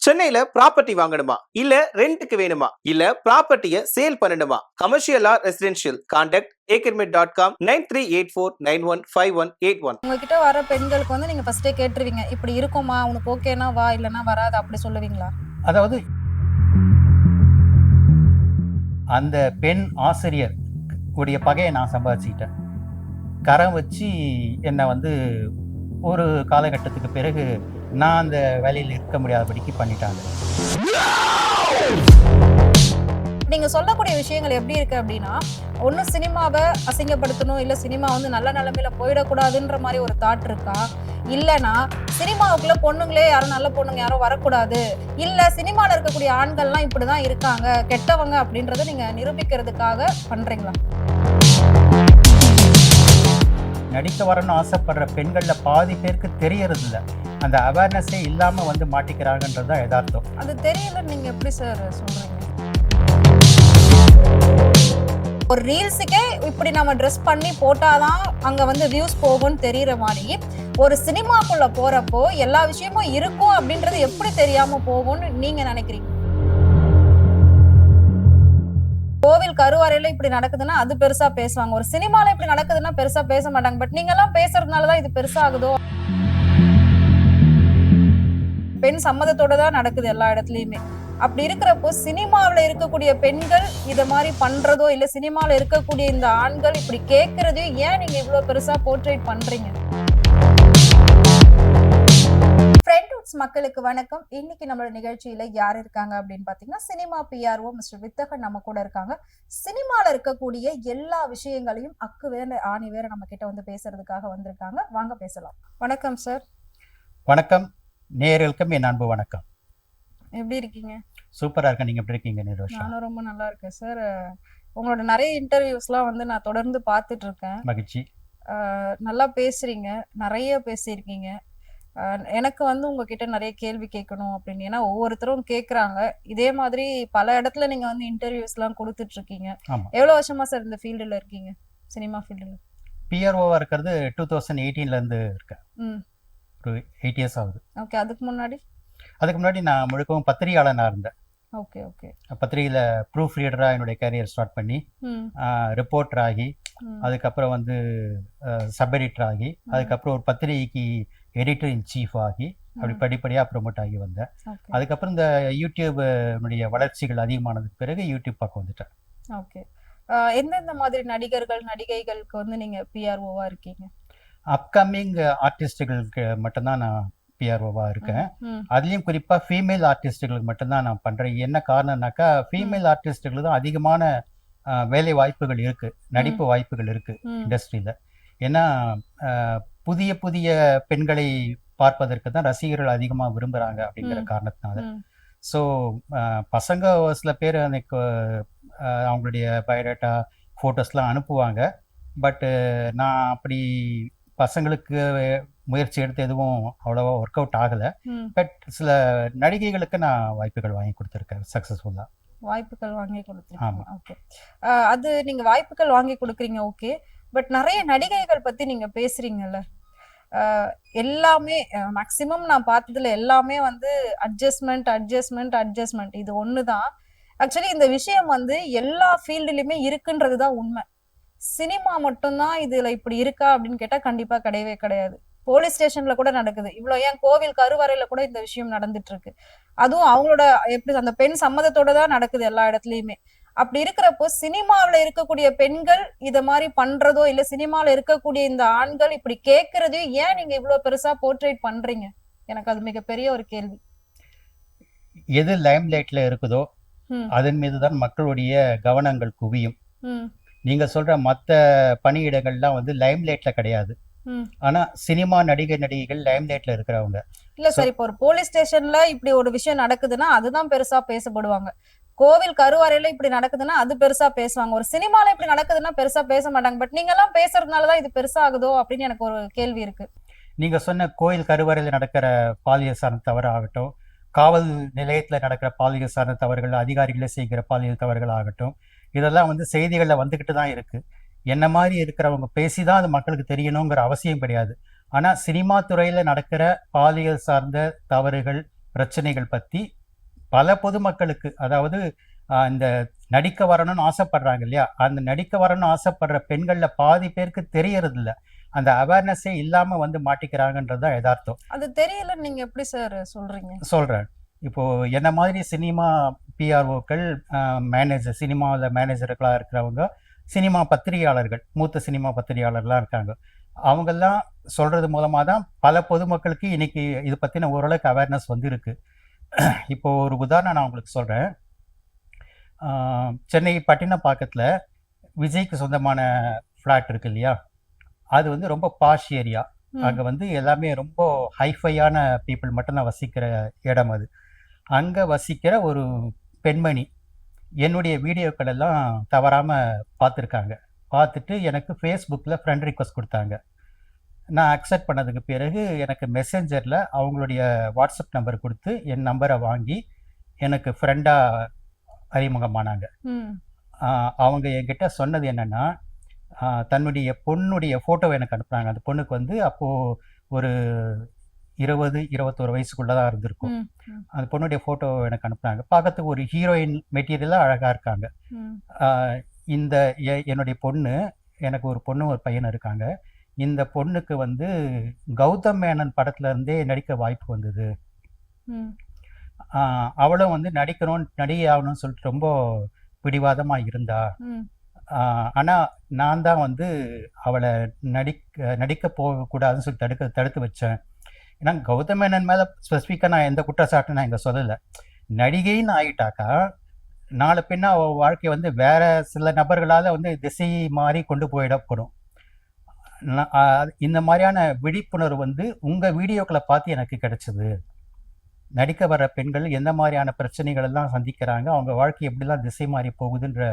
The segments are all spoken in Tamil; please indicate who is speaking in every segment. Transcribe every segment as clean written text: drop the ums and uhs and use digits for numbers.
Speaker 1: சென்னையில ப்ராப்பர்ட்டி வாங்கணுமா இல்ல ரெண்டுக்கு வேணுமா இல்ல ப்ராப்பர்ட்டியை சேல் பண்ணணுமா கமர்ஷியலா ரெசிடென்ஷியல் கான்டாக்ட் akermit.com 9384915181.
Speaker 2: உங்ககிட்ட வர பெண்களுக்கு வந்து நீங்க ஃபர்ஸ்டே கேட்டுருவீங்க, இப்படி இருக்குமா உனக்கு ஓகேனா வா இல்லைன்னா வராது அப்படி சொல்லுவீங்களா?
Speaker 3: அதாவது அந்த பெண் ஆசிரியர் உடைய பகையை நான் சம்பாதிச்சுக்கிட்டேன். கரம் வச்சு என்னை வந்து ஒரு காலகட்டத்துக்கு பிறகு நான் அந்த வேலையில் இருக்க முடியாதபடிக்கு பண்ணிட்டாங்க.
Speaker 2: நீங்க சொல்லக்கூடிய விஷயங்கள் எப்படி இருக்கு அப்படின்னா, ஒண்ணு சினிமாவை அசிங்கப்படுத்தணும், இல்ல சினிமா வந்து நல்ல நிலைமையில போயிடக்கூடாதுன்ற மாதிரி ஒரு தாட் இருக்கா, இல்லைன்னா சினிமாவுக்குள்ள பொண்ணுங்களே யாரும் நல்ல பொண்ணுங்க யாரும் வரக்கூடாது, இல்ல சினிமால இருக்கக்கூடிய ஆண்கள்லாம் இப்படிதான் இருக்காங்க கெட்டவங்க அப்படின்றத நீங்க நிரூபிக்கிறதுக்காக பண்றீங்களா?
Speaker 3: நடிக்க வரணும்னு ஆசைப்படுற பெண்கள்ல பாதி பேருக்கு தெரியறது இல்லை. அந்த அவேர்னஸே இல்லாம வந்து மாட்டிக்கிறாங்கன்றது தான் யதார்த்தம்.
Speaker 2: அது தெரியலன்னு நீங்க எப்படி சார் சொல்றீங்க? ஒரு ரீல்ஸுக்கே இப்படி நம்ம ட்ரெஸ் பண்ணி போட்டாதான் அங்க வந்து வியூஸ் போகும்னு தெரியற மாதிரி ஒரு சினிமாக்குள்ள போறப்போ எல்லா விஷயமும் இருக்கும் அப்படின்றது எப்படி தெரியாம போகும்னு நீங்க நினைக்கிறீங்க? கோவில் கருவறையில இப்படி நடக்குதுன்னா அது பெருசா பேசுவாங்க, ஒரு சினிமால இப்படி நடக்குதுன்னா பெருசா பேச மாட்டாங்க. பட் நீங்க எல்லாம் பேசுறதுனாலதான் இது பெருசா ஆகுதோ? பெண் சம்மதத்தோட தான் நடக்குது எல்லா இடத்துலயுமே. அப்படி இருக்கிறப்போ சினிமாவில இருக்கக்கூடிய பெண்கள் இத மாதிரி பண்றதோ இல்ல சினிமால இருக்கக்கூடிய இந்த ஆண்கள் இப்படி கேட்கறதையும் ஏன் நீங்க இவ்வளவு பெருசா போர்ட்ரேட் பண்றீங்க? மக்களுக்கு வணக்கம். இன்னைக்கு நம்மளோட நிகழ்ச்சியில யார் இருக்காங்க அப்படின்னு பாத்தீங்கன்னா, சினிமா பிஆர்ஓ மிஸ்டர் வித்தகன் நம்ம கூட இருக்காங்க. சினிமால இருக்கக்கூடிய எல்லா விஷயங்களையும் அக்கு வேற ஆணி வேற நம்ம கிட்ட வந்து பேசுறதுக்காக வந்திருக்காங்க. வாங்க பேசலாம். வணக்கம் சார்.
Speaker 3: வணக்கம் நேயர்களுக்கும் என் அன்பு வணக்கம்.
Speaker 2: எப்படி இருக்கீங்க?
Speaker 3: சூப்பரா இருக்கேன். நீங்க எப்படி இருக்கீங்க நிரோஷா?
Speaker 2: நானும் ரொம்ப நல்லா இருக்கேன் சார். உங்களோட நிறைய இன்டர்வியூஸ்லாம் வந்து நான் தொடர்ந்து பார்த்துட்டு இருக்கேன்.
Speaker 3: மகிழ்ச்சி.
Speaker 2: நல்லா பேசுறீங்க, நிறைய பேசியிருக்கீங்க. எனக்கு வந்து உங்ககிட்ட நிறைய கேள்வி கேட்கணும் அப்படின்னு, ஏன்னா ஒவ்வொருத்தரும் கேட்குறாங்க. இதே மாதிரி பல இடத்துல நீங்க வந்து இன்டர்வியூஸ்லாம் கொடுத்துட்டு இருக்கீங்க. எவ்வளவு வருஷமா சார் இந்த ஃபீல்டுல இருக்கீங்க, சினிமா ஃபீல்டுல?
Speaker 3: பிஆர்ஓவா இருக்கிறது 2018ல இருந்து இருக்கேன். ஒரு 8 இயர்ஸ் ஆகுது.
Speaker 2: ஓகே. அதுக்கு முன்னாடி
Speaker 3: நான் முழுக்கவும் பத்திரிகையாளனா இருந்தேன்.
Speaker 2: Okay okay.
Speaker 3: பத்திரிகையில ப்ரூஃப் ரீடரா என்னுடைய கேரியர் ஸ்டார்ட் பண்ணி ரிப்போர்ட்டர் ஆகி, அதுக்கப்புறம் வந்து சப் எடிட்டர் ஆகி, அதுக்கப்புறம் ஒரு பத்திரிகைக்கு எடிட்டர் இன் சீஃப் ஆகி, அப்படி படிப்படியாக ப்ரொமோட் ஆகி வந்தேன். அதுக்கப்புறம் இந்த யூடியூப் வளர்ச்சிகள் அதிகமானதுக்கு பிறகு யூடியூப் பார்க்க வந்துட்டேன்.
Speaker 2: ஓகே. எந்தெந்த மாதிரி நடிகர்கள் நடிகைகளுக்கு வந்து நீங்க பிஆர்ஓவா இருக்கீங்க?
Speaker 3: அப்கமிங் ஆர்டிஸ்டுகளுக்கு மட்டும்தான் நான் பிஆர்ஓவா இருக்கேன். அதுலயும் குறிப்பா ஃபீமேல் ஆர்டிஸ்டுகளுக்கு மட்டும்தான் நான் பண்றேன். என்ன காரணம்னாக்கா, ஃபீமேல் ஆர்டிஸ்டுகளுக்கு தான் அதிகமான வேலை வாய்ப்புகள் இருக்கு, நடிப்பு வாய்ப்புகள் இருக்கு இண்டஸ்ட்ரியில. ஏன்னா புதிய புதிய பெண்களை பார்ப்பதற்கு தான் ரசிகர்கள் அதிகமாக விரும்புகிறாங்க அப்படிங்கிற காரணத்தினால. ஸோ பசங்க சில பேர் எனக்கு அவங்களுடைய பயோடேட்டா ஃபோட்டோஸ்லாம் அனுப்புவாங்க. பட்டு நான் அப்படி பசங்களுக்கு முயற்சி எடுத்து எதுவும் அவ்வளோவா ஒர்க் அவுட் ஆகலை. பட் சில நடிகைகளுக்கு நான் வாய்ப்புகள் வாங்கி கொடுத்துருக்கேன் சக்ஸஸ்ஃபுல்லாக.
Speaker 2: வாய்ப்புகள் வாங்கி கொடுத்துருக்கீங்க. ஓகே. அது நீங்க வாய்ப்புகள் வாங்கி கொடுக்குறீங்க, ஓகே. பட் நிறைய நடிகைகள் பத்தி நீங்க பேசுறீங்கல்ல, எல்லாமே மேக்சிமம் நான் பார்த்ததுல எல்லாமே வந்து அட்ஜஸ்ட்மெண்ட் இது ஒண்ணுதான். ஆக்சுவலி இந்த விஷயம் வந்து எல்லா ஃபீல்டுலயுமே இருக்குன்றதுதான் உண்மை. சினிமா மட்டும்தான் இதுல இப்படி இருக்கா அப்படின்னு கேட்டா கண்டிப்பா கிடையவே கிடையாது. போலீஸ் ஸ்டேஷன்ல கூட நடக்குது இவ்வளவு, ஏன் கோவில் கருவறையில கூட இந்த விஷயம் நடந்துட்டு இருக்கு. அதுவும் அவங்களோட எப்படி அந்த பெண் சம்மதத்தோட தான் நடக்குது எல்லா இடத்துலயுமே. அப்படி இருக்கிறப்போ சினிமாவில இருக்கக்கூடிய பெண்கள் இத மாதிரி பண்றதோ இல்ல சினிமால இருக்கக்கூடிய இந்த ஆண்கள் இப்படி கேட்கறதையும் ஏன் நீங்க இவ்வளவு பெருசா போர்ட்ரேட் பண்றீங்க? எனக்கு அது மிகப்பெரிய ஒரு கேள்வி.
Speaker 3: எது லைம் லைட்ல இருக்குதோ அதன் மீதுதான் மக்களுடைய கவனங்கள் குவியும். நீங்க சொல்ற மத்த பணியிடங்கள்லாம் வந்து லைம் லைட்ல கிடையாது. ஆனா சினிமா நடிகைகள் லைம் லைட்ல இருக்கிறவங்க
Speaker 2: இல்ல சார். இப்போ ஒரு போலீஸ் ஸ்டேஷன்ல இப்படி ஒரு விஷயம் நடக்குதுன்னா அதுதான் பெருசா பேசப்படுவாங்க. கோவில் கருவறையில இப்படி நடக்குதுன்னா அது பெருசா பேசுவாங்க. ஒரு சினிமால இப்படி நடக்குதுன்னா பெருசா பேச மாட்டாங்க. பட் நீங்க எல்லாம் பேசுறதுனாலதான் இது பெருசா ஆகுதோ அப்படின்னு எனக்கு ஒரு கேள்வி இருக்கு.
Speaker 3: நீங்க சொன்ன கோயில் கருவறையில நடக்கிற பாலியல் சார்ந்த தவறு ஆகட்டும், காவல் நிலையத்துல நடக்கிற பாலியல் சார்ந்த தவறுகள், அதிகாரிகளே செய்கிற பாலியல் தவறுகள் ஆகட்டும், இதெல்லாம் வந்து செய்திகள்ல வந்துகிட்டு தான் இருக்கு. என்ன மாதிரி இருக்கிறவங்க பேசிதான் அது மக்களுக்கு தெரியணுங்கிற அவசியம் கிடையாது. ஆனா சினிமா துறையில நடக்கிற பாலியல் சார்ந்த தவறுகள், பிரச்சனைகள் பத்தி பல பொதுமக்களுக்கு, அதாவது இந்த நடிக்க வரணும்னு ஆசைப்படுறாங்க இல்லையா, அந்த நடிக்க வரணும்னு ஆசைப்படுற பெண்கள்ல பாதி பேருக்கு தெரியறது இல்ல, அந்த அவேர்னஸே இல்லாம வந்து மாட்டிக்கிறாங்கன்றது தான் யதார்த்தம்.
Speaker 2: அது தெரியல, நீங்க எப்படி சார் சொல்றீங்க?
Speaker 3: சொல்றேன். இப்போ என்ன மாதிரி சினிமா பிஆர்ஓக்கள், மேனேஜர், சினிமாவில் மேனேஜர்களாக இருக்கிறவங்க, சினிமா பத்திரிகையாளர்கள், மூத்த சினிமா பத்திரிகையாளர்களாக இருக்காங்க, அவங்கெல்லாம் சொல்றது மூலமாக தான் பல பொதுமக்களுக்கு இன்னைக்கு இது பற்றின ஓரளவுக்கு அவேர்னஸ் வந்து இருக்கு. இப்போ ஒரு உதாரணம் நான் உங்களுக்கு சொல்கிறேன். சென்னை பட்டினப்பாக்கத்தில் விஜய்க்கு சொந்தமான ஃப்ளாட் இருக்கு இல்லையா, அது வந்து ரொம்ப பாஷ் ஏரியா. அங்கே வந்து எல்லாமே ரொம்ப ஹைஃபையான பீப்புள் மட்டும்தான் வசிக்கிற இடம் அது. அங்கே வசிக்கிற ஒரு பெண்மணி என்னுடைய வீடியோக்கள் எல்லாம் தவறாமல் பார்த்துருக்காங்க. பார்த்துட்டு எனக்கு ஃபேஸ்புக்கில் ஃப்ரெண்ட் ரிக்வஸ்ட் கொடுத்தாங்க. நான் அக்செப்ட் பண்ணதுக்கு பிறகு எனக்கு மெசேஞ்சரில் அவங்களுடைய வாட்ஸ்அப் நம்பர் கொடுத்து என் நம்பரை வாங்கி எனக்கு ஃப்ரெண்டாக அறிமுகமானாங்க. அவங்க என்கிட்ட சொன்னது என்னென்னா, தன்னுடைய பொண்ணுடைய ஃபோட்டோவை எனக்கு அனுப்புனாங்க. அந்த பொண்ணுக்கு வந்து அப்போது ஒரு 20-21 வயசுக்குள்ளே தான் இருந்திருக்கும். அந்த பொண்ணுடைய ஃபோட்டோ எனக்கு அனுப்புனாங்க. பார்க்கறதுக்கு ஒரு ஹீரோயின் மெட்டீரியலாக அழகாக இருக்காங்க. இந்த என்னுடைய பொண்ணு, எனக்கு ஒரு பொண்ணு ஒரு பையன் இருக்காங்க. இந்த பொண்ணுக்கு வந்து கௌதம் மேனன் படத்துல இருந்தே நடிக்க வாய்ப்பு வந்தது. அவளும் வந்து நடிகை ஆகணும்னு சொல்லிட்டு ரொம்ப பிடிவாதமாக இருந்தா. ஆனால் நான் தான் வந்து அவளை நடிக்க போகக்கூடாதுன்னு சொல்லி தடுத்து வச்சேன். ஏன்னா கௌதம் மேனன் மேலே ஸ்பெசிஃபிக்காக நான் எந்த குற்றச்சாட்டும் நான் இங்கே சொல்லலை. நடிகைன்னு ஆகிட்டாக்கா நாளை பின்ன அவள் வாழ்க்கை வந்து வேற சில நபர்களால் வந்து திசை மாறி கொண்டு போயிடப்படும். இந்த மாதிரியான விழிப்புணர்வு வந்து உங்கள் வீடியோக்களை பார்த்து எனக்கு கிடைச்சது. நடிக்க வர்ற பெண்கள் எந்த மாதிரியான பிரச்சனைகள் எல்லாம் சந்திக்கிறாங்க, அவங்க வாழ்க்கை எப்படிலாம் திசை மாறி போகுதுன்ற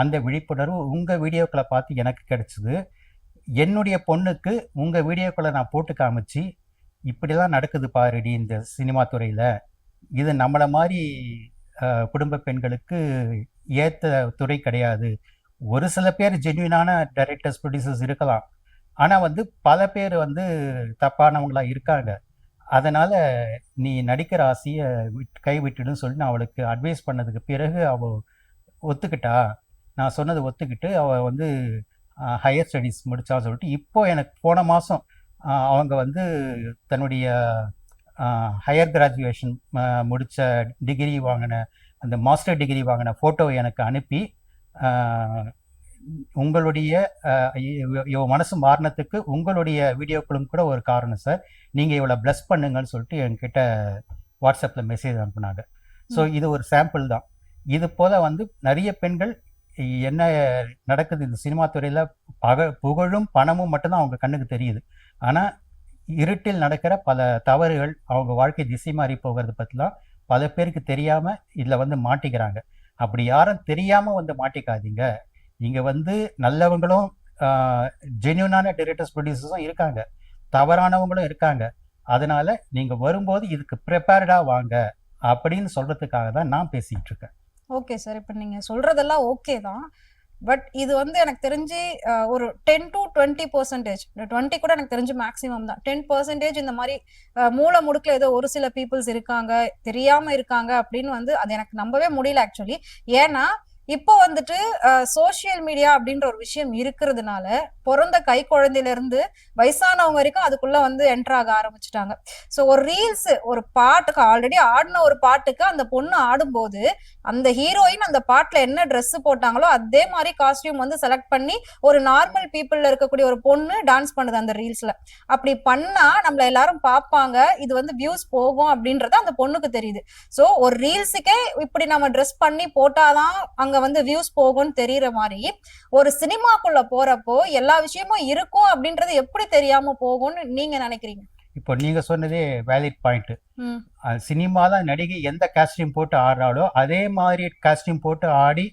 Speaker 3: அந்த விழிப்புணர்வு உங்கள் வீடியோக்களை பார்த்து எனக்கு கிடைச்சிது. என்னுடைய பொண்ணுக்கு உங்கள் வீடியோக்களை நான் போட்டு காமிச்சு, இப்படிலாம் நடக்குது பாருடி இந்த சினிமா துறையில், இது நம்மளை மாதிரி குடும்ப பெண்களுக்கு ஏற்ற துறை கிடையாது. ஒரு சில பேர் ஜென்யூனான டைரக்டர்ஸ், ப்ரொடியூசர்ஸ் இருக்கலாம், ஆனால் வந்து பல பேர் வந்து தப்பானவங்களா இருக்காங்க. அதனால் நீ நடிக்கிற ஆசையை கைவிட்டுடுன்னு சொல்லி நான் அவளுக்கு அட்வைஸ் பண்ணதுக்கு பிறகு அவள் ஒத்துக்கிட்டா. நான் சொன்னது ஒத்துக்கிட்டு அவள் வந்து ஹையர் ஸ்டடீஸ் முடித்தான்னு சொல்லிட்டு இப்போ எனக்கு போன மாதம் அவங்க வந்து தன்னுடைய ஹையர் கிராஜுவேஷன் முடித்த டிகிரி வாங்கின, அந்த மாஸ்டர் டிகிரி வாங்கின ஃபோட்டோவை எனக்கு அனுப்பி, உங்களுடைய மனசு மாறினத்துக்கு உங்களுடைய வீடியோக்களும் கூட ஒரு காரணம் சார், நீங்கள் இவ்வளோ ப்ளஸ் பண்ணுங்கன்னு சொல்லிட்டு என்கிட்ட வாட்ஸ்அப்பில் மெசேஜ் அனுப்புனாங்க. ஸோ இது ஒரு சாம்பிள் தான். இது போல் வந்து நிறைய பெண்கள் என்ன நடக்குது இந்த சினிமா துறையில், புகழும் பணமும் மட்டும்தான் அவங்க கண்ணுக்கு தெரியுது. ஆனால் இருட்டில் நடக்கிற பல தவறுகள், அவங்க வாழ்க்கை திசை மாறி போகிறது பற்றிலாம் பல பேருக்கு தெரியாமல் இதில் வந்து மாட்டிக்கிறாங்க. அப்படி யாரும் தெரியாமல் வந்து மாட்டிக்காதீங்க. இங்கே வந்து நல்லவங்களும் ஜென்யூனான டைரக்டர்ஸ், ப்ரொடியூசர்ஸும் இருக்காங்க, தவறானவங்களும் இருக்காங்க. அதனால் நீங்கள் வரும்போது இதுக்கு ப்ரிப்பேர்டாக வாங்க அப்படின்னு சொல்கிறதுக்காக தான் நான் பேசிகிட்டு இருக்கேன்.
Speaker 2: ஓகே சார், இப்போ நீங்கள் சொல்கிறதெல்லாம் ஓகே தான். பட் இது வந்து எனக்கு தெரிஞ்சு ஒரு 10 to 20%, 20 கூட எனக்கு தெரிஞ்சு மேக்ஸிமம் தான். 10% இந்த மாதிரி மூல முடுக்கில் ஏதோ ஒரு சில பீப்புள்ஸ் இருக்காங்க, தெரியாமல் இருக்காங்க அப்படின்னு வந்து அது எனக்கு நம்பவே முடியல ஆக்சுவலி. ஏன்னா இப்போ வந்துட்டு சோசியல் மீடியா அப்படின்ற ஒரு விஷயம் இருக்கிறதுனால பிறந்த கை குழந்தையில இருந்து வயசானவங்க வரைக்கும் அதுக்குள்ள வந்து என்டர் ஆக ஆரம்பிச்சுட்டாங்க. ஸோ ஒரு ரீல்ஸ், ஒரு பாட்டுக்கு ஆல்ரெடி ஆடின ஒரு பாட்டுக்கு அந்த பொண்ணு ஆடும்போது அந்த ஹீரோயின் அந்த பாட்டுல என்ன ட்ரெஸ் போட்டாங்களோ அதே மாதிரி காஸ்டியூம் வந்து செலக்ட் பண்ணி ஒரு நார்மல் பீப்புள்ல இருக்கக்கூடிய ஒரு பொண்ணு டான்ஸ் பண்ணுது அந்த ரீல்ஸ்ல. அப்படி பண்ணா நம்மள எல்லாரும் பார்ப்பாங்க, இது வந்து வியூஸ் போகும் அப்படின்றது அந்த பொண்ணுக்கு தெரியுது. ஸோ ஒரு ரீல்ஸுக்கே இப்படி நம்ம ட்ரெஸ் பண்ணி போட்டாதான் அங்க வந்து வியூஸ் போகும்னு தெரியற மாதிரி ஒரு சினிமாக்குள்ள போறப்போ எல்லா விஷயமும் இருக்கும் அப்படின்றது எப்படி தெரியாம போகும்னு நீங்க நினைக்கிறீங்க?
Speaker 3: இப்போ நீங்க சொன்னதே வேலிட் பாயிண்ட். சினிமால நடிகை எந்த காஸ்டியூம் போட்டு ஆடுறாளோ அதே மாதிரி காஸ்டியூம் போட்டு ஆடி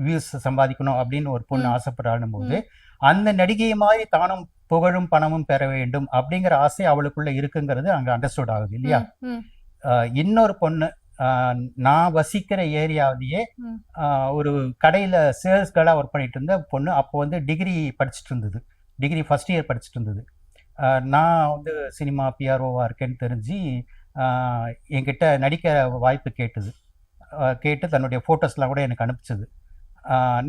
Speaker 3: வியூஸ் சம்பாதிக்கணும் அப்படின்னு ஒரு பொண்ணு ஆசைப்படுறாடும் போது அந்த நடிகை மாதிரி தானும் புகழும் பணமும் பெற வேண்டும் அப்படிங்கிற ஆசை அவளுக்குள்ள இருக்குங்கிறது அங்க அண்டர்ஸ்டுட் ஆகுது இல்லையா? இன்னொரு பொண்ணு நான் வசிக்கிற ஏரியாவிலேயே ஒரு கடையில் சேல்ஸ் கேர்ளாக ஒர்க் பண்ணிட்டு இருந்த பொண்ணு அப்போ வந்து டிகிரி படிச்சுட்டு இருந்தது, டிகிரி ஃபர்ஸ்ட் இயர் படிச்சுட்டு இருந்தது. நான் வந்து சினிமா பிஆர்ஓவாக இருக்கேன்னு தெரிஞ்சு என்கிட்ட நடிக்க வாய்ப்பு கேட்டுது. கேட்டு தன்னுடைய ஃபோட்டோஸ்லாம் கூட எனக்கு அனுப்பிச்சது.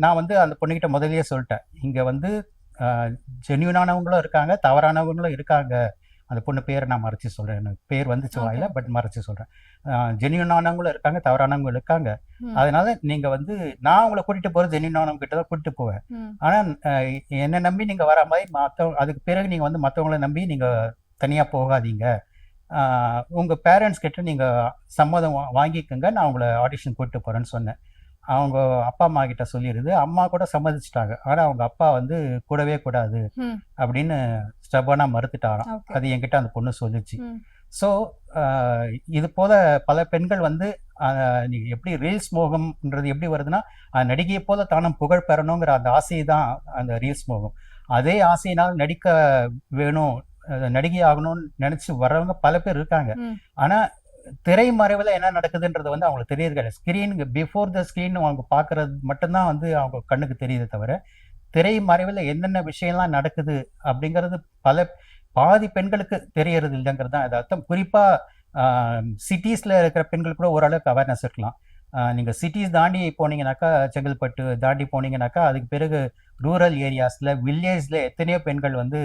Speaker 3: நான் வந்து அந்த பொண்ணுக்கிட்ட முதல்லயே சொல்லிட்டேன், இங்கே வந்து ஜென்யூனானவங்களும் இருக்காங்க, தவறானவங்களும் இருக்காங்க. அந்த பொண்ணு பேரை நான் மறைச்சி சொல்கிறேன், எனக்கு பேர் வந்துச்சு வாயில, பட் மறைச்சி சொல்கிறேன். ஜென்யூனானவங்களும் இருக்காங்க, தவறானவங்களும் இருக்காங்க. அதனால நீங்கள் வந்து நான் உங்களை கூட்டிகிட்டு போகிறது ஜென்யூனானவங்க கிட்ட தான் கூட்டிகிட்டு போவேன். ஆனால் என்னை நம்பி நீங்கள் வர மாதிரி அதுக்கு பிறகு நீங்கள் வந்து மற்றவங்கள நம்பி நீங்கள் தனியாக போகாதீங்க. உங்கள் பேரண்ட்ஸ் கிட்ட நீங்கள் சம்மதம் வாங்கிக்கோங்க, நான் உங்களை ஆடிஷன் கூப்பிட்டு போகிறேன்னு சொன்னேன். அவங்க அப்பா அம்மா கிட்ட சொல்லிடுது. அம்மா கூட சம்மதிச்சிட்டாங்க. ஆனால் அவங்க அப்பா வந்து கூடவே கூடாது அப்படின்னு ஸ்டபானாக மறுத்துட்டாராம். அது என்கிட்ட அந்த பொண்ணு சொல்லிச்சு. ஸோ இது போல பல பெண்கள் வந்து எப்படி ரீல்ஸ் மோகம்ன்றது எப்படி வருதுன்னா, நடிகையை போல தானும் புகழ் பெறணுங்கிற அந்த ஆசை தான் அந்த ரீல்ஸ் மோகம். அதே ஆசையினால் நடிக்க வேணும், நடிகை ஆகணும்னு நினைச்சு வர்றவங்க பல பேர் இருக்காங்க. ஆனா திரைமறைவில் என்ன நடக்குதுன்றது வந்து அவங்களுக்கு தெரியுது. ஸ்கிரீனுக்கு பிஃபோர் த ஸ்கிரீன் அவங்க பார்க்கறது மட்டும்தான் வந்து அவங்க கண்ணுக்கு தெரியுது தவிர, திரைமறைவில் என்னென்ன விஷயம்லாம் நடக்குது அப்படிங்கிறது பாதி பெண்களுக்கு தெரியறது இல்லைங்கிறது தான் அர்த்தம். குறிப்பாக சிட்டிஸில் இருக்கிற பெண்கள் கூட ஓரளவுக்கு அவேர்னஸ் இருக்கலாம். நீங்கள் சிட்டிஸ் தாண்டி போனீங்கன்னாக்கா, செங்கல்பட்டு தாண்டி போனீங்கன்னாக்கா, அதுக்கு பிறகு ரூரல் ஏரியாஸில் வில்லேஜில் எத்தனையோ பெண்கள் வந்து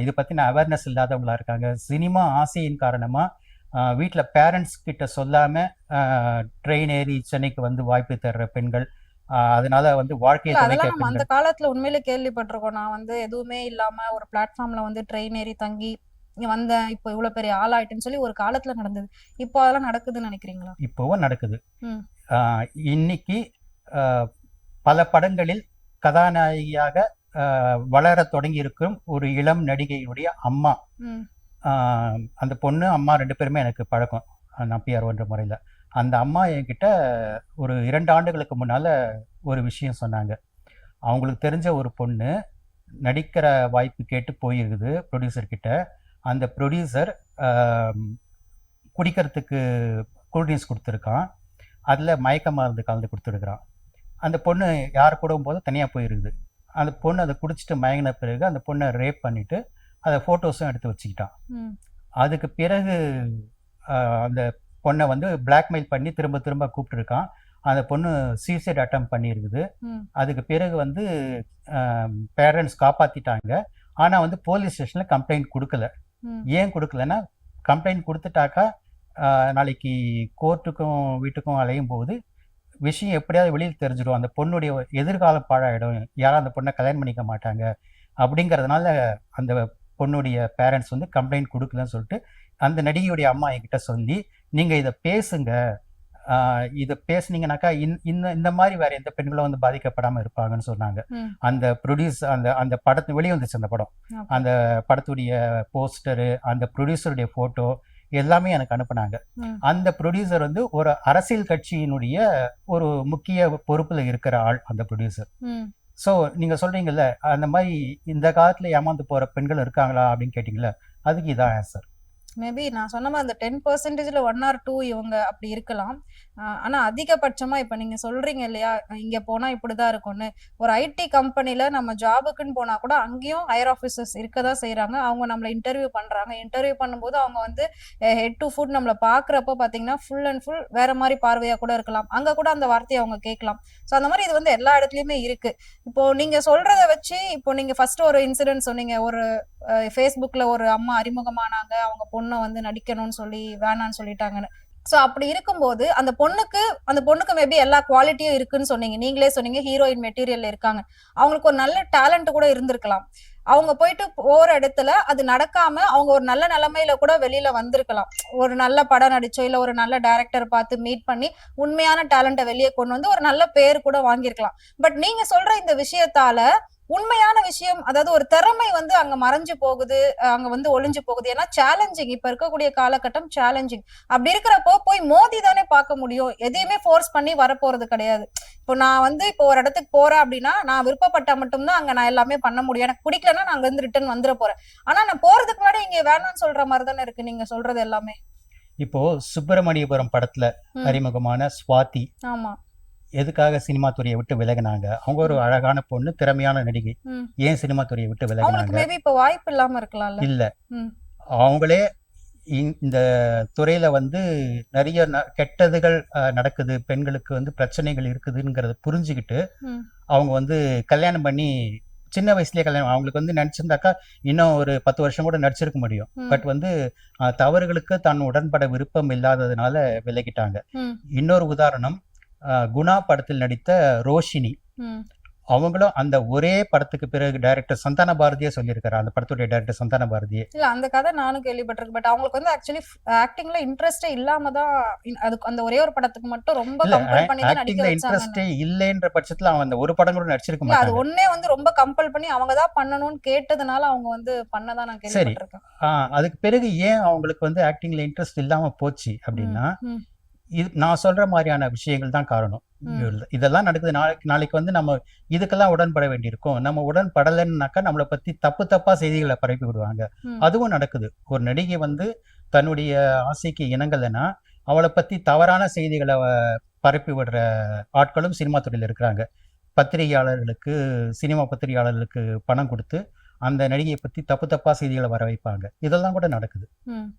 Speaker 3: இதை பற்றின அவேர்னஸ் இல்லாதவங்களா இருக்காங்க. சினிமா ஆசையின் காரணமாக வீட்டில் பேரண்ட்ஸ் கிட்ட சொல்லாமல் ட்ரெயின் ஏறி சென்னைக்கு வந்து வாய்ப்பு தர்ற பெண்கள், அதனால வந்து வாழ்க்கையை
Speaker 2: அதெல்லாம் நம்ம அந்த காலத்துல உண்மையிலே கேள்விப்பட்டிருக்கோம். நான் வந்து எதுவுமே இல்லாம ஒரு பிளாட்ஃபார்ம்ல வந்து ட்ரெயின் ஏறி தங்கி வந்தேன், இப்போ இவ்வளவு பெரிய ஆளாயிட்டுன்னு சொல்லி ஒரு காலத்துல நடந்தது. இப்போ அதெல்லாம் நடக்குதுன்னு நினைக்கிறீங்களா?
Speaker 3: இப்போவும் நடக்குது. இன்னைக்கு பல படங்களில் கதாநாயகியாக வளர தொடங்கி இருக்கும் ஒரு இளம் நடிகையுடைய அம்மா, அந்த பொண்ணு அம்மா 2 பேருமே எனக்கு பழக்கம், நான் பிஆர்ஓன்ற முறையில். அந்த அம்மா என்கிட்ட ஒரு 2 ஆண்டுகளுக்கு முன்னால் ஒரு விஷயம் சொன்னாங்க. அவங்களுக்கு தெரிஞ்ச ஒரு பொண்ணு நடிக்கிற வாய்ப்பு கேட்டு போயிருக்குது ப்ரொடியூசர்கிட்ட. அந்த ப்ரொடியூசர் குடிக்கிறதுக்கு கூல்ட்ரிங்க்ஸ் கொடுத்துருக்கான், அதில் மயக்க மருந்து கலந்து கொடுத்துருக்குறான். அந்த பொண்ணு யார் கூட போது தனியாக போயிருக்குது. அந்த பொண்ணு அதை குடிச்சிட்டு மயங்கின பிறகு அந்த பொண்ணை ரேப் பண்ணிவிட்டு அதை ஃபோட்டோஸும் எடுத்து வச்சுக்கிட்டான். அதுக்கு பிறகு அந்த பொண்ணை வந்து பிளாக்மெயில் பண்ணி திரும்ப திரும்ப கூப்பிட்டுருக்கான். அந்த பொண்ணு சூசைட் அட்டம் பண்ணியிருக்குது. அதுக்கு பிறகு வந்து பேரண்ட்ஸ் காப்பாற்றிட்டாங்க. ஆனால் வந்து போலீஸ் ஸ்டேஷனில் கம்ப்ளைண்ட் கொடுக்கல. ஏன் கொடுக்கலன்னா, கம்ப்ளைண்ட் கொடுத்துட்டாக்கா நாளைக்கு கோர்ட்டுக்கும் வீட்டுக்கும் அலையும் போது விஷயம் எப்படியாவது வெளியில் தெரிஞ்சிடும், அந்த பொண்ணுடைய எதிர்காலம் பாழாயிடும், யாரும் அந்த பொண்ணை கல்யாணம் பண்ணிக்க மாட்டாங்க அப்படிங்கிறதுனால அந்த பொண்ணுடைய பேரண்ட்ஸ் வந்து கம்ப்ளைண்ட் கொடுக்கலன்னு சொல்லிட்டு அந்த நடிகையுடைய அம்மா என்கிட்ட சொல்லி, நீங்கள் இதை பேசுங்க, இதை பேசுனீங்கன்னாக்கா இந்த மாதிரி வேற எந்த பெண்களும் வந்து பாதிக்கப்படாமல் இருப்பாங்கன்னு சொன்னாங்க. அந்த ப்ரொடியூஸ் அந்த படத்து வெளியே வந்துச்சு. அந்த படம், அந்த படத்துடைய போஸ்டரு, அந்த ப்ரொடியூசருடைய ஃபோட்டோ எல்லாமே எனக்கு அனுப்புனாங்க. அந்த ப்ரொடியூசர் வந்து ஒரு அரசியல் கட்சியினுடைய ஒரு முக்கிய பொறுப்புல இருக்கிற ஆள் அந்த ப்ரொடியூசர். ஸோ நீங்க சொல்றீங்கல்ல, அந்த மாதிரி இந்த காலத்துல ஏமாந்து போற பெண்கள் இருக்காங்களா அப்படின்னு கேட்டீங்களா, அதுக்கு இதான் ஆன்சர்.
Speaker 2: மேபி நான் சொன்ன மாதிரி அந்த 10%ல 1 or 2 இவங்க அப்படி இருக்கலாம். ஆனா அதிகபட்சமா இப்ப நீங்க சொல்றீங்க இல்லையா, இங்க போனா இப்படிதான் இருக்கும்னு. ஒரு ஐடி கம்பெனில நம்ம ஜாபுக்குன்னு போனா கூட அங்கேயும் ஹையர் ஆஃபீஸர்ஸ் இருக்கதான் செய்யறாங்க. அவங்க நம்மள இன்டர்வியூ பண்றாங்க. இன்டர்வியூ பண்ணும்போது அவங்க வந்து ஹெட் டு ஃபுட் நம்மள பாக்குறப்ப பாத்தீங்கன்னா ஃபுல் அண்ட் ஃபுல் வேற மாதிரி பார்வையா கூட இருக்கலாம். அங்க கூட அந்த வார்த்தையை அவங்க கேட்கலாம். ஸோ அந்த மாதிரி இது வந்து எல்லா இடத்துலயுமே இருக்கு. இப்போ நீங்க சொல்றத வச்சு, இப்போ நீங்க ஃபர்ஸ்ட் ஒரு இன்சிடென்ட் சொன்னீங்க, ஒரு ஃபேஸ்புக்ல ஒரு அம்மா அறிமுகமானாங்க, அவங்க பொண்ணை வந்து நடிக்கணும்னு சொல்லி வேணான்னு சொல்லிட்டாங்கன்னு. சோ அப்படி இருக்கும்போது அந்த பொண்ணுக்கு மேபி எல்லா குவாலிட்டியும் இருக்குன்னு சொன்னீங்க, நீங்களே சொன்னீங்க, ஹீரோயின் மெட்டீரியல்ல இருக்காங்க. அவங்களுக்கு ஒரு நல்ல டேலண்ட் கூட இருந்திருக்கலாம். அவங்க போயிட்டு போற இடத்துல அது நடக்காம அவங்க ஒரு நல்ல நிலைமையில கூட வெளியில வந்திருக்கலாம். ஒரு நல்ல படம் நடிச்சோ இல்ல ஒரு நல்ல டைரக்டர் பார்த்து மீட் பண்ணி உண்மையான டேலண்ட்டை வெளியே கொண்டு வந்து ஒரு நல்ல பேர் கூட வாங்கியிருக்கலாம். பட் நீங்க சொல்ற இந்த விஷயத்தால உண்மையான விஷயம், அதாவது ஒரு திறமை வந்து அங்க மறைஞ்சு போகுது, அங்க வந்து ஒளிஞ்சு போகுது. ஏன்னா சேலஞ்சிங், இப்ப இருக்கக்கூடிய காலகட்டம் சேலஞ்சிங். அப்படி இருக்கிறப்போ போய் மோதி தானே பார்க்க முடியும், எதையுமே ஃபோர்ஸ் பண்ணி வரப்போறது கிடையாது. இப்போ நான் வந்து இப்போ ஒரு இடத்துக்கு போறேன் அப்படின்னா நான் விருப்பப்பட்டா மட்டும்தான் அங்க நான் எல்லாமே பண்ண முடியும். எனக்கு பிடிக்கலன்னா நான் அங்க இருந்து ரிட்டர்ன் வந்துட போறேன். ஆனா நான் போறதுக்கு முன்னாடி இங்க வேணாம்னு சொல்ற மாதிரி தானே இருக்கு நீங்க சொல்றது எல்லாமே.
Speaker 3: இப்போ சுப்பிரமணியபுரம் படத்துல அறிமுகமான ஸ்வாதி, ஆமா, எதுக்காக சினிமா துறையை விட்டு விலகினாங்க? அவங்க ஒரு அழகான பொண்ணு, திறமையான நடிகை. ஏன் சினிமா துறையை விட்டு விலகினாங்க?
Speaker 2: மேபி இப்ப வாய்ப்பு இல்லாம இருக்கலாம். இல்ல,
Speaker 3: அவங்களே இந்த துறையில வந்து நிறைய கெட்டதுகள் நடக்குது, பெண்களுக்கு வந்து பிரச்சனைகள் இருக்குதுங்கிறத புரிஞ்சுக்கிட்டு
Speaker 2: ம்,
Speaker 3: அவங்க வந்து கல்யாணம் பண்ணி சின்ன வயசுலயே கல்யாணம் அவங்களுக்கு வந்து நடிச்சிருந்தாக்கா இன்னும் ஒரு 10 வருஷம் கூட நடிச்சிருக்க முடியும்.
Speaker 2: ம்,
Speaker 3: பட் வந்து தவறுகளுக்கு தான் உடன்பட விருப்பம் இல்லாததுனால விலகிட்டாங்க.
Speaker 2: ம்,
Speaker 3: இன்னொரு உதாரணம், குணா படத்தில் நடித்த ரோஷினி.
Speaker 2: ம்.
Speaker 3: அவங்களும் அந்த ஒரே படத்துக்கு பிறகு டைரக்டர் சந்தான பாரதியே சொல்லியிருக்காரு, அந்த படத்துடைய டைரக்டர் சந்தான பாரதியே.
Speaker 2: இல்ல அந்த கதை நானும் கேள்விப்பட்டிருக்கேன். பட் அவங்களுக்கு வந்து ஆக்சுவலி ஆக்டிங்ல இன்ட்ரெஸ்டே இல்லாம தான் அதுக்கு அந்த ஒரே ஒரு படத்துக்கு மட்டும் ரொம்ப
Speaker 3: இல்ல
Speaker 2: கம்பல் பண்ணி தான் நடிக்க
Speaker 3: ஆக்டிங்ல
Speaker 2: வச்சாங்கன்னு.
Speaker 3: இன்ட்ரெஸ்டே இல்லைன்ற பட்சத்துல அவன் அந்த ஒரு படம் கூட நடிச்சிருக்க
Speaker 2: இல்ல அது
Speaker 3: மாட்டாங்க.
Speaker 2: ஒண்ணே வந்து ரொம்ப கம்பல் பண்ணி அவங்க தான் பண்ணணும்னு கேட்டதுனால அவங்க வந்து பண்ணதான் நான்
Speaker 3: சரி,
Speaker 2: கேள்விப்பட்டிருக்கேன்.
Speaker 3: அதுக்கு பிறகு ஏன் அவங்களுக்கு வந்து ஆக்டிங்ல இன்ட்ரெஸ்ட் இல்லாம போச்சு
Speaker 2: ம்,
Speaker 3: அப்படின்னா,
Speaker 2: ம்,
Speaker 3: இது நான் சொல்ற மாதிரியான விஷயங்கள் தான் காரணம்.
Speaker 2: ம்,
Speaker 3: இதெல்லாம் நடக்குது. நாளைக்கு நாளைக்கு வந்து நம்ம இதுக்கெல்லாம் உடன்பட வேண்டியிருக்கும். நம்ம உடன்படலைன்னாக்கா நம்மளை பத்தி தப்பு தப்பா செய்திகளை பரப்பி விடுவாங்க.
Speaker 2: ம்,
Speaker 3: அதுவும் நடக்குது. ஒரு நடிகை வந்து தன்னுடைய ஆசைக்கு இணங்கலைன்னா அவளை பத்தி தவறான செய்திகளை பரப்பி விடுற ஆட்களும் சினிமா துறையில் இருக்கிறாங்க. பத்திரிகையாளர்களுக்கு, சினிமா பத்திரிகையாளர்களுக்கு பணம் கொடுத்து அந்த நடிகையை பத்தி தப்பு தப்பா செய்திகளை வர வைப்பாங்க. இதெல்லாம் கூட நடக்குது.
Speaker 2: ம்.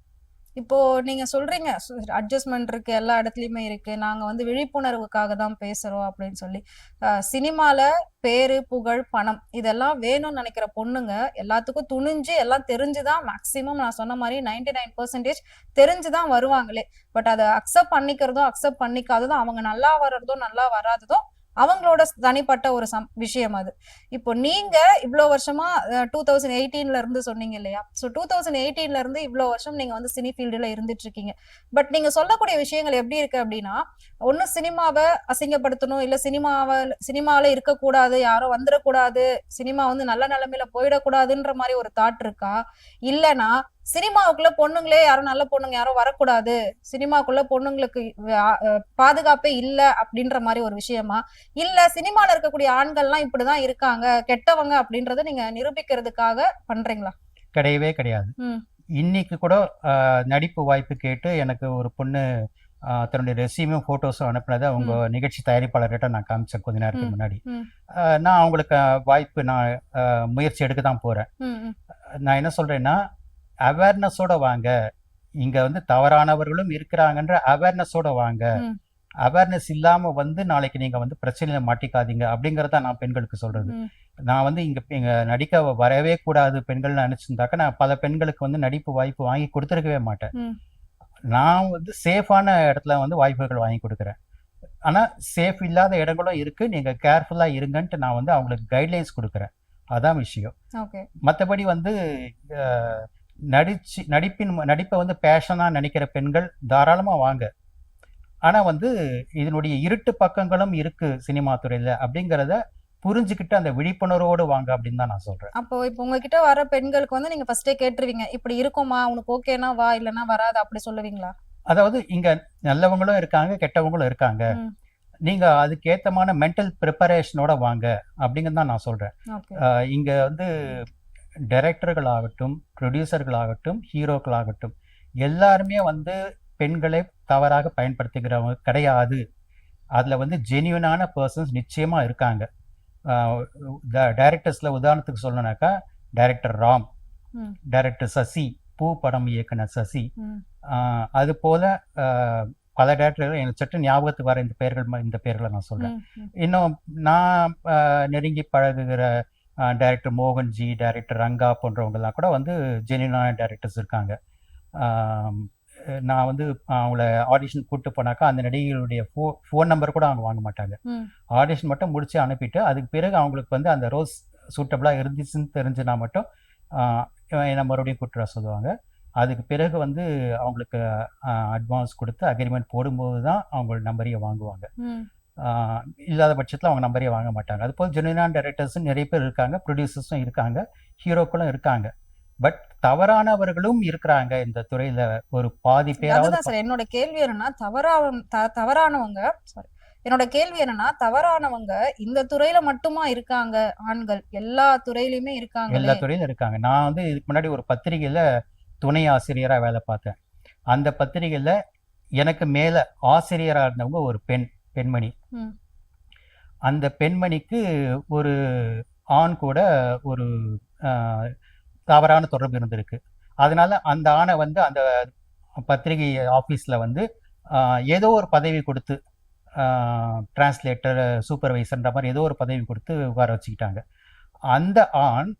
Speaker 2: இப்போ நீங்க சொல்றீங்க அட்ஜஸ்ட்மெண்ட் இருக்கு, எல்லா இடத்துலயுமே இருக்கு, நாங்க வந்து விழிப்புணர்வுக்காக தான் பேசுறோம் அப்படின்னு சொல்லி. சினிமால பேரு, புகழ், பணம் இதெல்லாம் வேணும்னு நினைக்கிற பொண்ணுங்க எல்லாத்துக்கும் துணிஞ்சு எல்லாம் தெரிஞ்சுதான் மேக்சிமம் நான் சொன்ன மாதிரி 99% தெரிஞ்சுதான் வருவாங்களே. பட் அதை அக்செப்ட் பண்ணிக்கிறதும் அக்செப்ட் பண்ணிக்காததும், அவங்க நல்லா வர்றதும் நல்லா வராததும் அவங்களோட தனிப்பட்ட ஒரு விஷயம் அது. இப்போ நீங்க இவ்வளவு வருஷமா 2018ல இருந்து சொன்னீங்க இல்லையா? ஸோ 2018ல இருந்து இவ்வளவு வருஷம் நீங்க வந்து சினி ஃபீல்டுல இருந்துட்டு இருக்கீங்க. பட் நீங்க சொல்லக்கூடிய விஷயங்கள் எப்படி இருக்கு அப்படின்னா, ஒண்ணு சினிமாவை அசிங்கப்படுத்தணும், இல்ல சினிமால இருக்கக்கூடாது, யாரும் வந்துடக்கூடாது, சினிமா வந்து நல்ல நிலைமையில போயிடக்கூடாதுன்ற மாதிரி ஒரு தாட் இருக்கா? இல்லனா சினிமாவுக்குள்ள பொண்ணுங்களே யாரும் நல்ல பொண்ணுங்க யாரும் வரக்கூடாது, சினிமாக்குள்ள பொண்ணுங்களுக்கு பாதுகாப்பே இல்ல அப்படின்ற மாதிரி ஒரு விஷயமா? இல்ல சினிமால இருக்கக்கூடிய ஆண்கள்லாம் இப்படிதான் இருக்காங்க, கெட்டவங்க அப்படின்றத நீங்க நிரூபிக்கிறதுக்காக பண்றீங்களா?
Speaker 3: கிடையவே கிடையாது.
Speaker 2: ம்,
Speaker 3: இன்னைக்கு கூட நடிப்பு வாய்ப்பு கேட்டு எனக்கு ஒரு பொண்ணு தன்னுடைய ரெசியூமும் ஃபோட்டோஸும் அனுப்புனதை அவங்க
Speaker 2: ம்,
Speaker 3: நிகழ்ச்சி தயாரிப்பாளர்கிட்ட நான் காமிச்சேன் கொஞ்ச நேரத்துக்கு
Speaker 2: ம்,
Speaker 3: முன்னாடி.
Speaker 2: ம்,
Speaker 3: நான் அவங்களுக்கு வாய்ப்பு நான் முயற்சி எடுக்க தான் போகிறேன்.
Speaker 2: ம், ம்,
Speaker 3: நான் என்ன சொல்கிறேன்னா, அவேர்னஸோட வாங்க. இங்கே வந்து தவறானவர்களும் இருக்கிறாங்கன்ற அவேர்னஸோட வாங்க.
Speaker 2: ம்,
Speaker 3: அவேர்னஸ் இல்லாமல் வந்து நாளைக்கு நீங்கள் வந்து பிரச்சனையில் மாட்டிக்காதீங்க அப்படிங்கிறத நான் பெண்களுக்கு சொல்கிறது.
Speaker 2: ம்,
Speaker 3: நான் வந்து இங்கே நடிக்க வரவே கூடாது பெண்கள்னு நினச்சிருந்தாக்கா நான் பல பெண்களுக்கு வந்து நடிப்பு வாய்ப்பு வாங்கி கொடுத்துருக்கவே மாட்டேன்.
Speaker 2: ம்,
Speaker 3: நான் வந்து சேஃபான இடத்துல வந்து வாய்ப்புகள் வாங்கி கொடுக்குறேன். ஆனால் சேஃப் இல்லாத இடங்களும் இருக்குது, நீங்கள் கேர்ஃபுல்லாக இருங்கன்ட்டு நான் வந்து அவங்களுக்கு கைட்லைன்ஸ் கொடுக்குறேன். அதான் விஷயம்.
Speaker 2: ஓகே.
Speaker 3: மற்றபடி வந்து நடிப்பை வந்து பேஷனாக நினைக்கிற பெண்கள் தாராளமாக வாங்க. ஆனால் வந்து இதனுடைய இருட்டு பக்கங்களும் இருக்குது சினிமா துறையில் அப்படிங்கிறத புரிஞ்சுக்கிட்டு அந்த விழிப்புணர்வோடு வாங்க அப்படின்னு தான் நான் சொல்கிறேன்.
Speaker 2: அப்போ இப்போ உங்ககிட்ட வர பெண்களுக்கு வந்து நீங்க ஃபர்ஸ்டே கேட்டுருவீங்க, இப்படி இருக்குமா, உனக்கு ஓகேனா வா, இல்லைன்னா வராது, அப்படி சொல்லுவீங்களா?
Speaker 3: அதாவது இங்கே நல்லவங்களும் இருக்காங்க, கெட்டவங்களும் இருக்காங்க.
Speaker 2: ம்,
Speaker 3: நீங்கள் அதுக்கேற்றமான மென்டல் ப்ரிப்பரேஷனோட வாங்க அப்படிங்கிறது தான் நான் சொல்கிறேன்.
Speaker 2: ஓகே.
Speaker 3: இங்கே வந்து டைரக்டர்களாகட்டும், ப்ரொடியூசர்களாகட்டும், ஹீரோக்களாகட்டும் எல்லாருமே வந்து பெண்களை தவறாக பயன்படுத்துகிறவங்க கிடையாது. அதில் வந்து ஜென்யூனான பர்சன்ஸ் நிச்சயமாக இருக்காங்க. டைரக்டர்ஸில் உதாரணத்துக்கு சொல்லணுனாக்கா டைரக்டர் ராம்,
Speaker 2: ம்,
Speaker 3: டைரக்டர் சசி, பூ படம் இயக்குனர் சசி,
Speaker 2: ம்,
Speaker 3: அது போல பல டைரக்டர்கள் எனக்கு சற்று ஞாபகத்துக்கு வர இந்த பேர்களை நான் சொல்கிறேன்.
Speaker 2: ம், ம்,
Speaker 3: இன்னும் நான் நெருங்கி பழகுகிற டைரக்டர் மோகன்ஜி, டைரக்டர் ரங்கா போன்றவங்கெல்லாம் கூட வந்து ஜென்யூனான டைரக்டர்ஸ் இருக்காங்க. நான் வந்து அவங்கள ஆடிஷன் கூப்பிட்டு போனாக்கா அந்த நடிகைகளுடைய ஃபோன் நம்பர் கூட அவங்க வாங்க மாட்டாங்க.
Speaker 2: ம்,
Speaker 3: ஆடிஷன் மட்டும் முடிச்சு அனுப்பிட்டு அதுக்கு பிறகு அவங்களுக்கு வந்து அந்த ரோஸ் சூட்டபிளாக இருந்துச்சுன்னு தெரிஞ்சுனா மட்டும் என்னை மறுபடியும் கூப்பிட்டு வர சொல்லுவாங்க. அதுக்கு பிறகு வந்து அவங்களுக்கு அட்வான்ஸ் கொடுத்து அக்ரிமெண்ட் போடும்போது தான் அவங்க நம்பரையே வாங்குவாங்க.
Speaker 2: ம்.
Speaker 3: இல்லாத பட்சத்தில் அவங்க நம்பரையே வாங்க மாட்டாங்க. அதுபோல் ஜென்யூனான டைரக்டர்ஸும் நிறைய பேர் இருக்காங்க, ப்ரொடியூசர்ஸும் இருக்காங்க, ஹீரோக்களும் இருக்காங்க. பட் தவறானவர்களும் இருக்கிறாங்க இந்த துறையில. ஒரு பாதி பேராவது
Speaker 2: அதுதான் சார் என்னோட கேள்வி என்னன்னா, தவறானவங்க சாரி என்னோட கேள்வி என்னன்னா, தவறானவங்க இந்த துறையில மட்டுமா இருக்காங்க ஆண்கள்? எல்லா துறையிலுமே
Speaker 3: எல்லா
Speaker 2: இருக்காங்களே.
Speaker 3: துறையிலும் இருக்காங்க. நான் வந்து இதுக்கு முன்னாடி ஒரு பத்திரிகையில துணை ஆசிரியரா வேலை பார்த்தேன். அந்த பத்திரிகையில எனக்கு மேல ஆசிரியரா இருந்தவங்க ஒரு பெண்மணி.
Speaker 2: ம்,
Speaker 3: அந்த பெண்மணிக்கு ஒரு ஆண் கூட ஒரு தவறான தொடர்பு இருந்திருக்கு. அதனால அந்த ஆணை வந்து அந்த பத்திரிகை ஆஃபீஸில் வந்து ஏதோ ஒரு பதவி கொடுத்து டிரான்ஸ்லேட்டர் சூப்பர்வைசர்ன்ற மாதிரி ஏதோ ஒரு பதவி கொடுத்து உட்கார வச்சுக்கிட்டாங்க. அந்த ஆண்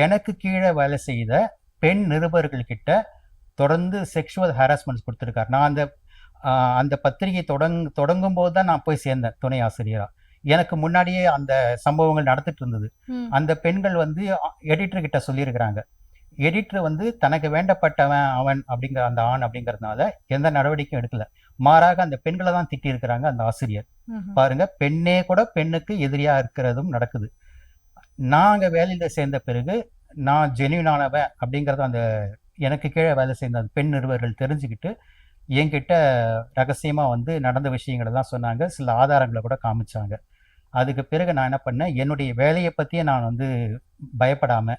Speaker 3: எனக்கு கீழே வேலை செய்த பெண் நிருபர்கள்கிட்ட தொடர்ந்து செக்ஷுவல் ஹராஸ்மெண்ட்ஸ் கொடுத்துருக்காரு. நான் அந்த பத்திரிகை தொடங்கும் போது தான் நான் போய் சேர்ந்தேன் துணை ஆசிரியராக. எனக்கு முன்னாடியே அந்த சம்பவங்கள் நடந்துட்டு இருந்தது. அந்த பெண்கள் வந்து எடிட்டர் கிட்ட சொல்லியிருக்கிறாங்க. எடிட்டர் வந்து தனக்கு வேண்டப்பட்டவன் அவன் அப்படிங்கிற அந்த ஆண் அப்படிங்கிறதுனால எந்த நடவடிக்கையும் எடுக்கல. மாறாக அந்த பெண்களை தான் திட்டி இருக்கிறாங்க அந்த ஆசிரியர். பாருங்க, பெண்ணே கூட பெண்ணுக்கு எதிரியா இருக்கிறதும் நடக்குது. நாங்க வேலையில சேர்ந்த பிறகு நான் ஜென்யூனானவன் அப்படிங்கறத அந்த எனக்கு கீழே வேலை செய்த அந்த பெண் நிருபர்கள் தெரிஞ்சுக்கிட்டு என்கிட்ட ரகசியமா வந்து நடந்த விஷயங்களை தான் சொன்னாங்க. சில ஆதாரங்களை கூட காமிச்சாங்க. அதுக்கு பிறகு நான் என்ன பண்ணேன், என்னுடைய வேலையை பத்தியே நான் வந்து பயப்படாம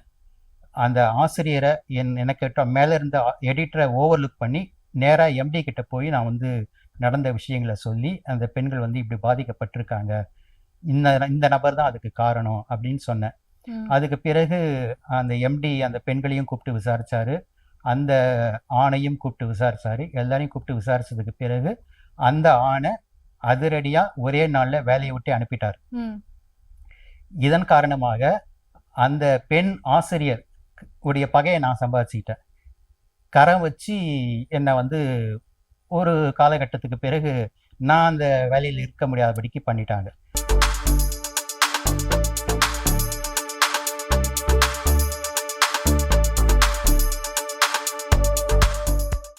Speaker 3: அந்த ஆசிரியரை எனக்கு மேல இருந்த எடிட்டரை ஓவர்லுக் பண்ணி நேரா எம்டி கிட்ட போய் நான் வந்து நடந்த விஷயங்களை சொல்லி அந்த பெண்கள் வந்து இப்படி பாதிக்கப்பட்டிருக்காங்க, இந்த நபர் தான் அதுக்கு காரணம் அப்படின்னு சொன்னேன். அதுக்கு பிறகு அந்த எம்டி அந்த பெண்களையும் கூப்பிட்டு விசாரிச்சாரு, அந்த ஆணையும் கூப்பிட்டு விசாரிச்சாரு. எல்லாரையும் கூப்பிட்டு விசாரிச்சதுக்கு பிறகு அந்த ஆணை அதிரடியா ஒரே நாள்ல வேலையை விட்டு அனுப்பிட்டார். இதன் காரணமாக அந்த பெண் ஆசிரியர் உடைய பகையை நான் சம்பாதிச்சுக்கிட்டேன். கரம் வச்சு என்னை வந்து ஒரு காலகட்டத்துக்கு பிறகு நான் அந்த வேலையில் இருக்க முடியாதபடிக்கு பண்ணிட்டாங்க.